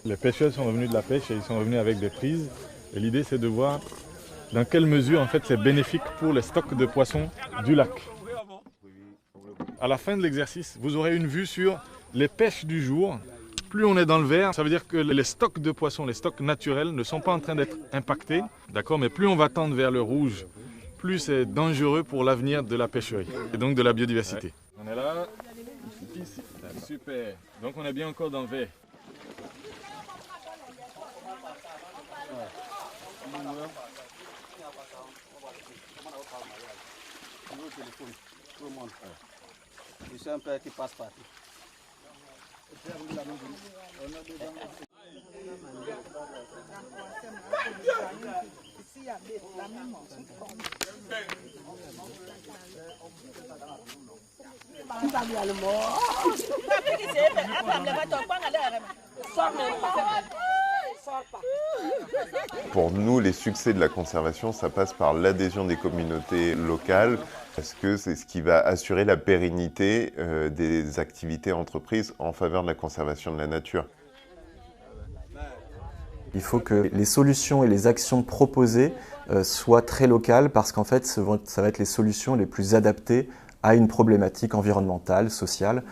Les pêcheurs sont revenus de la pêche et ils sont revenus avec des prises. Et l'idée, c'est de voir dans quelle mesure en fait, c'est bénéfique pour les stocks de poissons du lac. À la fin de l'exercice, vous aurez une vue sur les pêches du jour. Plus on est dans le vert, ça veut dire que les stocks de poissons, les stocks naturels ne sont pas en train d'être impactés, d'accord, mais plus on va tendre vers le rouge, plus c'est dangereux pour l'avenir de la pêcherie et donc de la biodiversité. On est là, ici, super. Donc on est bien encore dans le vert. Je suis un père qui passe par Pour nous, les succès de la conservation, ça passe par l'adhésion des communautés locales, parce que c'est ce qui va assurer la pérennité des activités entreprises en faveur de la conservation de la nature. Il faut que les solutions et les actions proposées soient très locales, parce qu'en fait, ça va être les solutions les plus adaptées à une problématique environnementale, sociale.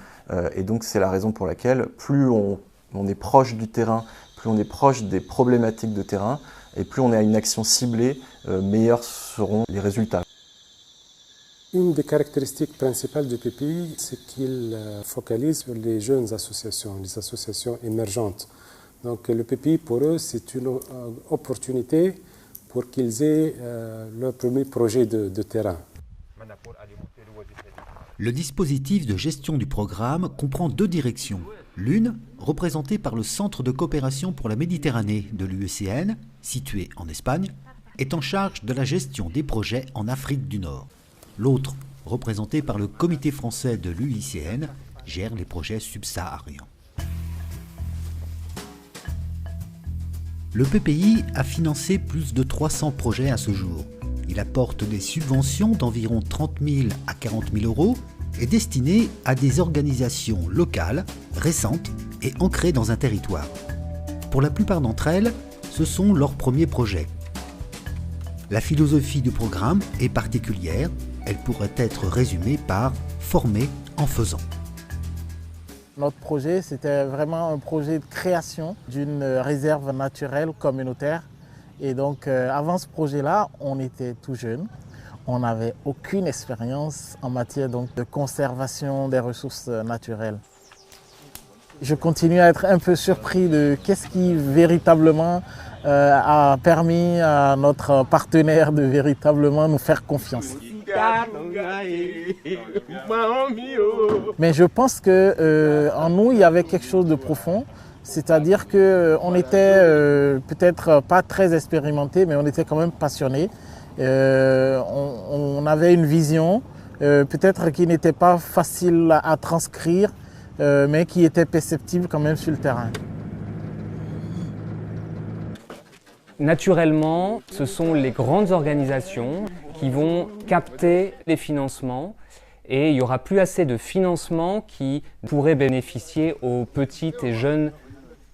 Et donc, c'est la raison pour laquelle plus on est proche du terrain, plus on est proche des problématiques de terrain, et plus on est à une action ciblée, meilleurs seront les résultats. Une des caractéristiques principales du PPI, c'est qu'il focalise sur les jeunes associations, les associations émergentes. Donc le PPI, pour eux, c'est une opportunité pour qu'ils aient leur premier projet de terrain. Le dispositif de gestion du programme comprend deux directions. L'une, représentée par le Centre de coopération pour la Méditerranée de l'UECN, situé en Espagne, est en charge de la gestion des projets en Afrique du Nord. L'autre, représentée par le Comité français de l'UICN, gère les projets subsahariens. Le PPI a financé plus de 300 projets à ce jour. Il apporte des subventions d'environ 30 000 à 40 000 euros et destinées à des organisations locales, récentes et ancrées dans un territoire. Pour la plupart d'entre elles, ce sont leurs premiers projets. La philosophie du programme est particulière. Elle pourrait être résumée par « former en faisant ». Notre projet, c'était vraiment un projet de création d'une réserve naturelle communautaire. Et donc, avant ce projet-là, on était tout jeunes. On n'avait aucune expérience en matière donc, de conservation des ressources naturelles. Je continue à être un peu surpris de qu'est-ce qui véritablement a permis à notre partenaire de véritablement nous faire confiance. Mais je pense qu'en nous, il y avait quelque chose de profond. C'est-à-dire qu'on était peut-être pas très expérimentés, mais on était quand même passionnés. On avait une vision, peut-être qui n'était pas facile à transcrire, mais qui était perceptible quand même sur le terrain. Naturellement, ce sont les grandes organisations qui vont capter les financements et il n'y aura plus assez de financements qui pourraient bénéficier aux petites et jeunes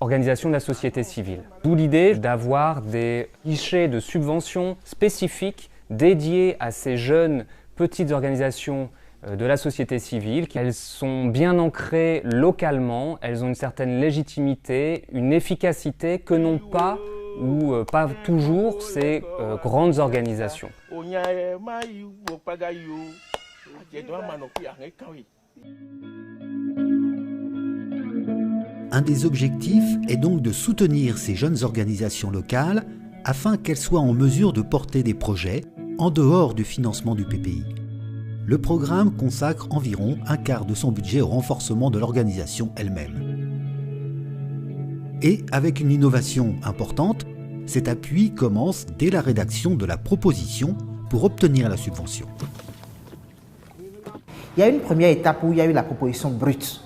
organisations de la société civile. D'où l'idée d'avoir des guichets de subventions spécifiques dédiés à ces jeunes petites organisations de la société civile. Elles sont bien ancrées localement, elles ont une certaine légitimité, une efficacité que n'ont pas ou pas toujours ces grandes organisations. Un des objectifs est donc de soutenir ces jeunes organisations locales afin qu'elles soient en mesure de porter des projets en dehors du financement du PPI. Le programme consacre environ un quart de son budget au renforcement de l'organisation elle-même. Et avec une innovation importante, cet appui commence dès la rédaction de la proposition pour obtenir la subvention. Il y a une première étape où il y a eu la proposition brute,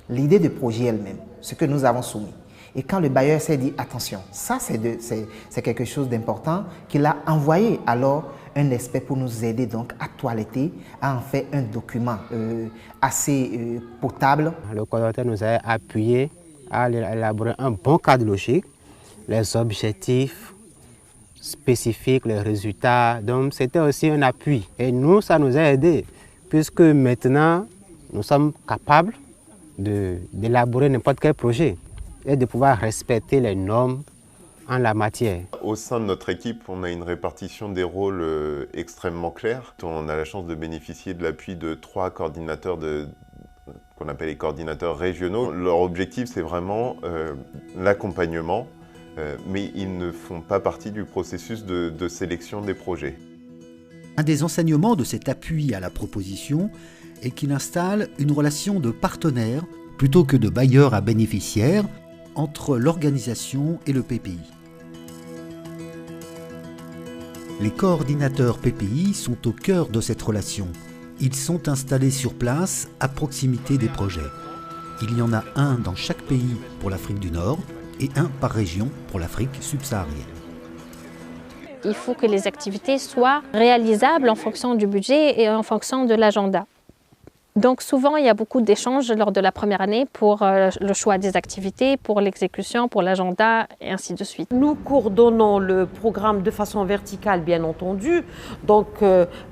l'idée de projet elle-même, ce que nous avons soumis. Et quand le bailleur s'est dit, attention, ça c'est quelque chose d'important, qu'il a envoyé alors un expert pour nous aider donc à toiletter, à en faire un document assez potable. Le coordonnateur nous a appuyé à élaborer un bon cadre logique, les objectifs spécifiques, les résultats. Donc c'était aussi un appui. Et nous, ça nous a aidés, puisque maintenant, nous sommes capables d'élaborer n'importe quel projet et de pouvoir respecter les normes en la matière. Au sein de notre équipe, on a une répartition des rôles extrêmement claire. On a la chance de bénéficier de l'appui de 3 coordinateurs qu'on appelle les coordinateurs régionaux. Leur objectif, c'est vraiment l'accompagnement, mais ils ne font pas partie du processus de sélection des projets. Un des enseignements de cet appui à la proposition est qu'il installe une relation de partenaire plutôt que de bailleur à bénéficiaire entre l'organisation et le PPI. Les coordinateurs PPI sont au cœur de cette relation. Ils sont installés sur place à proximité des projets. Il y en a un dans chaque pays pour l'Afrique du Nord et un par région pour l'Afrique subsaharienne. Il faut que les activités soient réalisables en fonction du budget et en fonction de l'agenda. Donc souvent, il y a beaucoup d'échanges lors de la première année pour le choix des activités, pour l'exécution, pour l'agenda et ainsi de suite. Nous coordonnons le programme de façon verticale, bien entendu, donc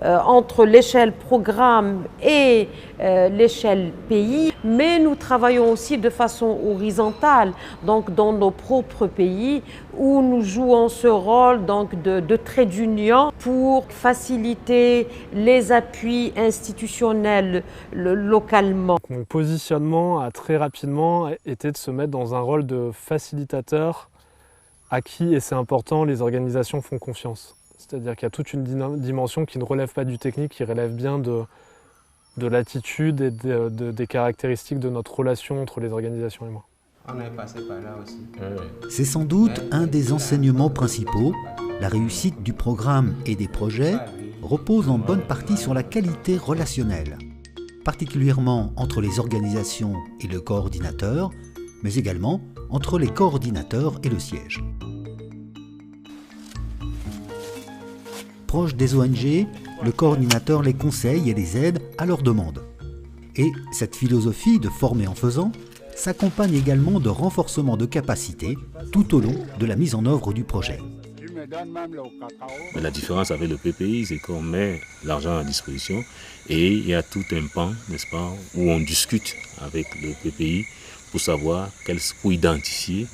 entre l'échelle programme et l'échelle pays, mais nous travaillons aussi de façon horizontale, donc dans nos propres pays, où nous jouons ce rôle donc, de trait d'union pour faciliter les appuis institutionnels localement. Mon positionnement a très rapidement été de se mettre dans un rôle de facilitateur à qui, et c'est important, les organisations font confiance. C'est-à-dire qu'il y a toute une dimension qui ne relève pas du technique, qui relève bien de l'attitude et des caractéristiques de notre relation entre les organisations et moi. On est passé par là aussi. C'est sans doute un des enseignements principaux. La réussite du programme et des projets repose en bonne partie sur la qualité relationnelle, particulièrement entre les organisations et le coordinateur, mais également entre les coordinateurs et le siège. Proche des ONG, le coordinateur les conseille et les aide à leur demande. Et cette philosophie de former en faisant s'accompagne également de renforcement de capacités tout au long de la mise en œuvre du projet. Mais la différence avec le PPI, c'est qu'on met l'argent à disposition et il y a tout un pan, n'est-ce pas, où on discute avec le PPI pour savoir, pour identifier,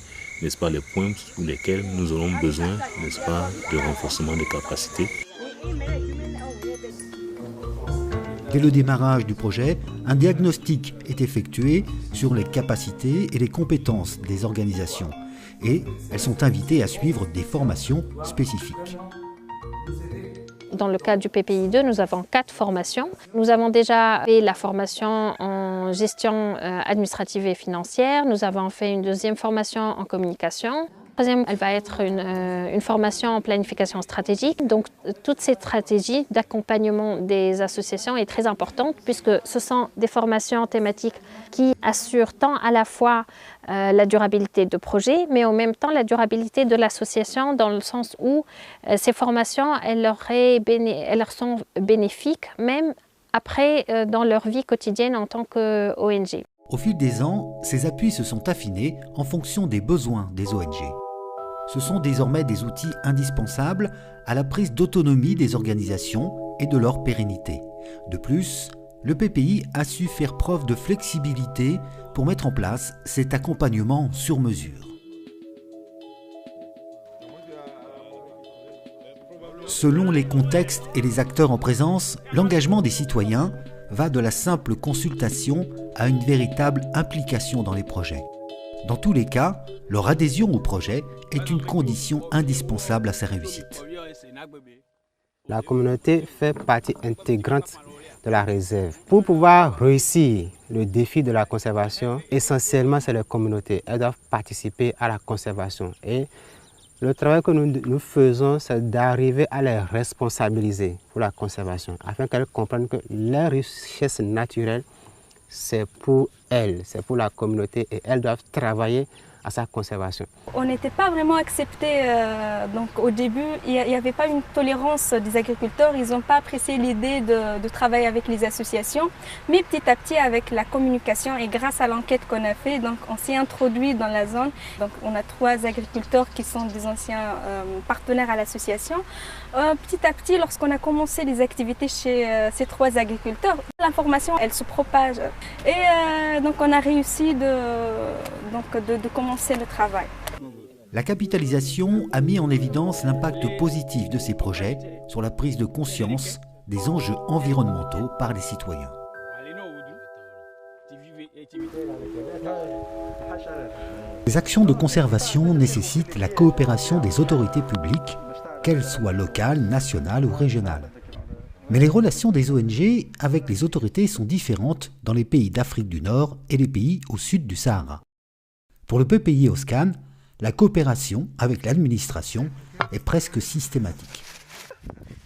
n'est-ce pas, les points pour lesquels nous aurons besoin, n'est-ce pas, de renforcement des capacités. Dès le démarrage du projet, un diagnostic est effectué sur les capacités et les compétences des organisations et elles sont invitées à suivre des formations spécifiques. Dans le cadre du PPI 2, nous avons 4 formations. Nous avons déjà fait la formation en gestion administrative et financière. Nous avons fait une deuxième formation en communication. Troisième, elle va être une formation en planification stratégique. Donc, toutes ces stratégies d'accompagnement des associations est très importante puisque ce sont des formations thématiques qui assurent tant à la fois la durabilité de projet, mais en même temps la durabilité de l'association dans le sens où ces formations, elles leur sont bénéfiques même après dans leur vie quotidienne en tant qu'ONG. Au fil des ans, ces appuis se sont affinés en fonction des besoins des ONG. Ce sont désormais des outils indispensables à la prise d'autonomie des organisations et de leur pérennité. De plus, le PPI a su faire preuve de flexibilité pour mettre en place cet accompagnement sur mesure. Selon les contextes et les acteurs en présence, l'engagement des citoyens va de la simple consultation à une véritable implication dans les projets. Dans tous les cas, leur adhésion au projet est une condition indispensable à sa réussite. La communauté fait partie intégrante de la réserve. Pour pouvoir réussir le défi de la conservation, essentiellement c'est les communautés. Elles doivent participer à la conservation. Et le travail que nous faisons, c'est d'arriver à les responsabiliser pour la conservation, afin qu'elles comprennent que les richesses naturelles, c'est pour elles, c'est pour la communauté et elles doivent travailler à sa conservation. On n'était pas vraiment accepté. Donc au début, il n'y avait pas une tolérance des agriculteurs. Ils n'ont pas apprécié l'idée de travailler avec les associations. Mais petit à petit, avec la communication et grâce à l'enquête qu'on a fait, donc on s'est introduit dans la zone. Donc on a 3 agriculteurs qui sont des anciens partenaires à l'association. Petit à petit, lorsqu'on a commencé les activités chez ces 3 agriculteurs, l'information, elle se propage. Et donc on a réussi de commencer le travail. La capitalisation a mis en évidence l'impact positif de ces projets sur la prise de conscience des enjeux environnementaux par les citoyens. Les actions de conservation nécessitent la coopération des autorités publiques, qu'elles soient locales, nationales ou régionales. Mais les relations des ONG avec les autorités sont différentes dans les pays d'Afrique du Nord et les pays au sud du Sahara. Pour le PPI OSCAN, la coopération avec l'administration est presque systématique.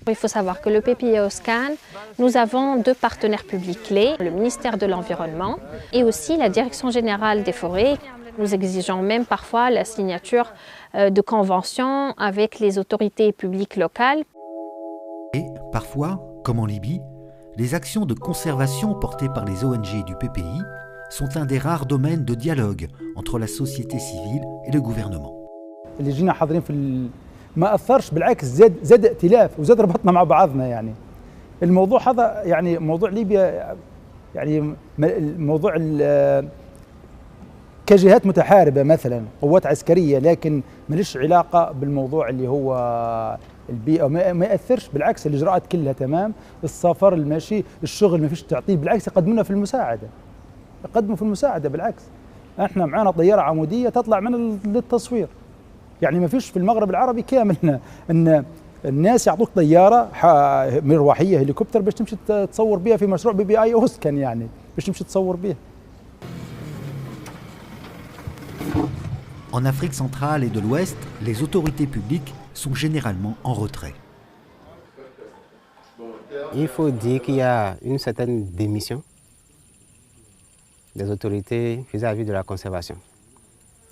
Il faut savoir que le PPI OSCAN, nous avons 2 partenaires publics clés, le ministère de l'Environnement et aussi la Direction générale des forêts. Nous exigeons même parfois la signature de conventions avec les autorités publiques locales. Et parfois, comme en Libye, les actions de conservation portées par les ONG du PPI sont un des rares domaines de dialogue entre la société civile et le gouvernement. اللي جينا حاضرين في ما اثرش بالعكس زاد ائتلاف وزاد ربطنا مع بعضنا يعني الموضوع هذا يعني موضوع ليبيا يعني موضوع كجهات متحاربه مثلا قوات عسكريه لكن ماليش علاقه بالموضوع اللي هو البيئه ما ياثرش بالعكس الاجراءات كلها تمام السفر المشي الشغل ما فيش تعطيل بالعكس يقدمونا في المساعده يقدموا في المساعده بالعكس احنا معانا طياره عموديه تطلع من للتصوير يعني ما فيش في المغرب العربي كامل ان الناس يعطوك طياره مروحيه هليكوبتر باش تمشي تصور بها في مشروع PPI OSCAN يعني باش تمشي تصور بها. En Afrique centrale et de l'Ouest, les autorités publiques sont généralement en retrait. Il faut dire qu'il y a une certaine démission des autorités vis-à-vis de la conservation.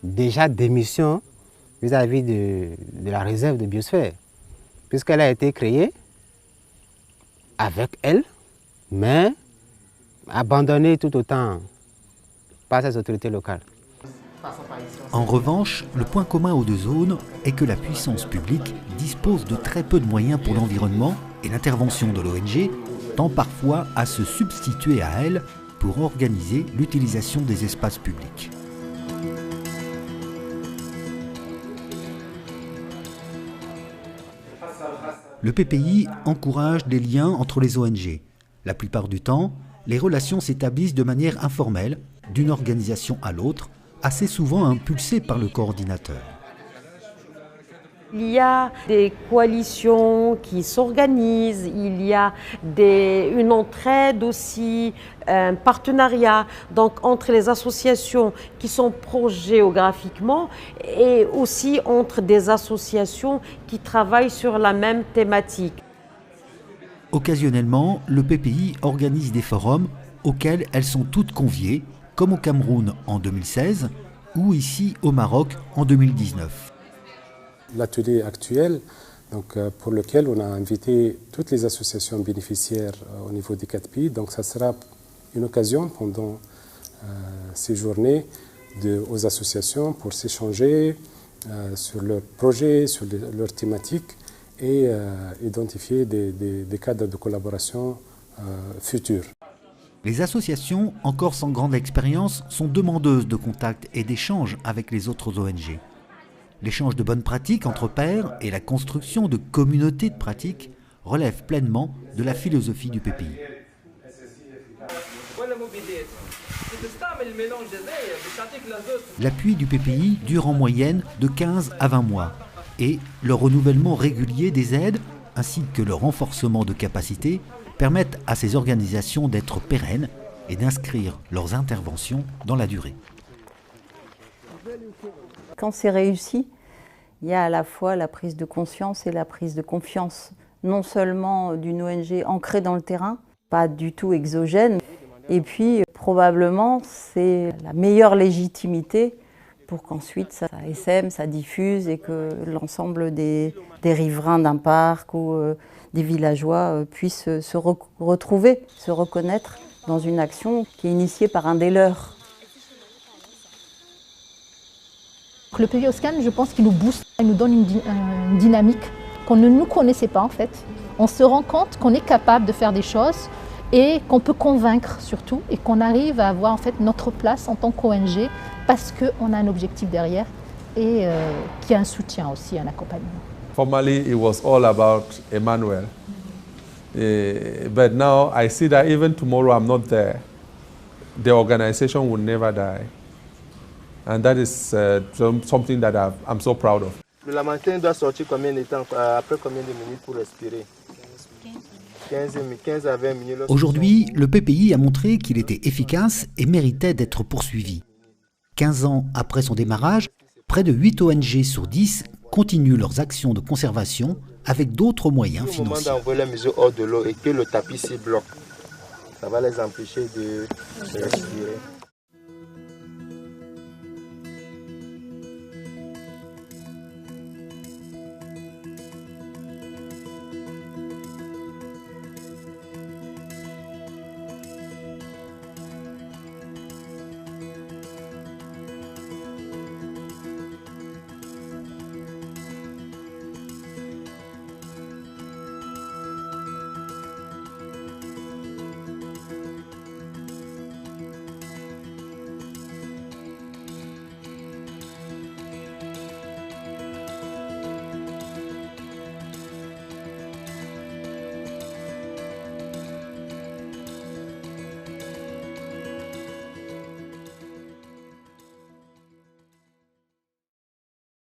Déjà démission vis-à-vis de la réserve de biosphère, puisqu'elle a été créée avec elle, mais abandonnée tout autant par ces autorités locales. En revanche, le point commun aux 2 zones est que la puissance publique dispose de très peu de moyens pour l'environnement et l'intervention de l'ONG tend parfois à se substituer à elle pour organiser l'utilisation des espaces publics. Le PPI encourage des liens entre les ONG. La plupart du temps, les relations s'établissent de manière informelle, d'une organisation à l'autre, assez souvent impulsées par le coordinateur. Il y a des coalitions qui s'organisent, il y a une entraide aussi, un partenariat donc, entre les associations qui sont proches géographiquement et aussi entre des associations qui travaillent sur la même thématique. Occasionnellement, le PPI organise des forums auxquels elles sont toutes conviées, comme au Cameroun en 2016 ou ici au Maroc en 2019. L'atelier actuel, donc, pour lequel on a invité toutes les associations bénéficiaires au niveau des 4 pays, donc ça sera une occasion pendant ces journées aux associations pour s'échanger sur leurs projets, sur leurs thématiques et identifier des cadres de collaboration futurs. Les associations, encore sans grande expérience, sont demandeuses de contacts et d'échanges avec les autres ONG. L'échange de bonnes pratiques entre pairs et la construction de communautés de pratiques relèvent pleinement de la philosophie du PPI. L'appui du PPI dure en moyenne de 15 à 20 mois et le renouvellement régulier des aides ainsi que le renforcement de capacités permettent à ces organisations d'être pérennes et d'inscrire leurs interventions dans la durée. Quand c'est réussi, il y a à la fois la prise de conscience et la prise de confiance, non seulement d'une ONG ancrée dans le terrain, pas du tout exogène, et puis probablement c'est la meilleure légitimité pour qu'ensuite ça essaime, ça diffuse et que l'ensemble des riverains d'un parc ou des villageois puissent se retrouver, se reconnaître dans une action qui est initiée par un des leurs. Le PPI Oscan, je pense qu'il nous booste, il nous donne une dynamique qu'on ne nous connaissait pas en fait. On se rend compte qu'on est capable de faire des choses et qu'on peut convaincre surtout et qu'on arrive à avoir en fait notre place en tant qu'ONG parce qu'on a un objectif derrière et qu'il y a un soutien aussi, un accompagnement. Formerly, it was all about Emmanuel. But now I see that even tomorrow I'm not there, the organization will never die. And that is something that I'm so proud of. Le Lamentin doit sortir combien de temps, après combien de minutes pour respirer? 15 à 20 minutes. Aujourd'hui, le PPI a montré qu'il était efficace et méritait d'être poursuivi. 15 ans après son démarrage, près de 8 ONG sur 10 continuent leurs actions de conservation avec d'autres moyens financiers. Au moment d'envoyer les mesures hors de l'eau et que le tapis s'y bloque, ça va les empêcher de respirer.